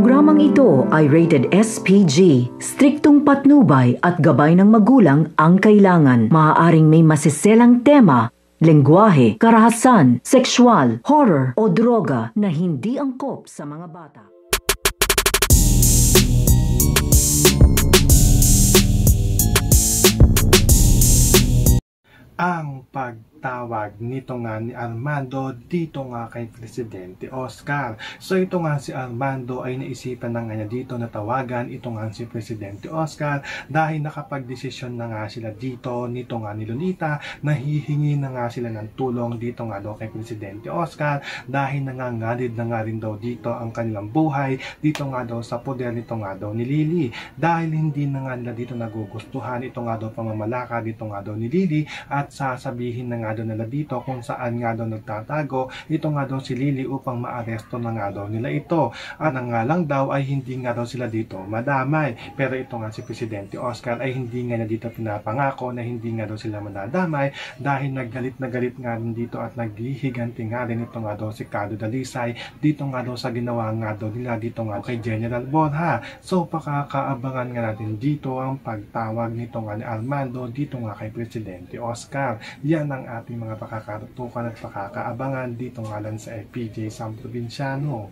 Programang ito ay rated SPG. Striktong patnubay at gabay ng magulang ang kailangan. Maaaring may masiselang tema, lengguwahe, karahasan, sexual, horror o droga na hindi angkop sa mga bata. Ang pagtawag nito nga ni Armando dito nga kay Presidente Oscar. So ito nga si Armando ay naisipan na nga niya dito na tawagan ito nga si Presidente Oscar dahil nakapag-desisyon na nga sila dito nito nga ni Lolita, nahihingi na nga sila ng tulong dito nga daw kay Presidente Oscar dahil nanganganib na nga rin daw dito ang kanilang buhay dito nga daw sa poder nito nga daw ni Lily dahil hindi na nga nila dito nagugustuhan ito nga daw pamamalaka dito nga daw ni Lily at sasabihin na nga daw nila dito kung saan nga daw nagtatago ito nga daw si Lily upang maaresto na nga daw nila ito. At ang nga lang daw ay hindi nga daw sila dito madamay. Pero ito nga si Presidente Oscar ay hindi nga na dito pinapangako na hindi nga daw sila madadamay dahil naggalit na galit nga rin dito at naghihiganti nga rin ito nga daw si Carlo Dalisay dito nga daw sa ginawa nga daw nila dito nga kay General Borja. So pakakaabangan nga natin dito ang pagtawag nito nga ni Armando dito nga kay Presidente Oscar. Yan ang ating mga pakakatutukan at pakakaabangan dito nga lang sa FPJ Sam Provinciano.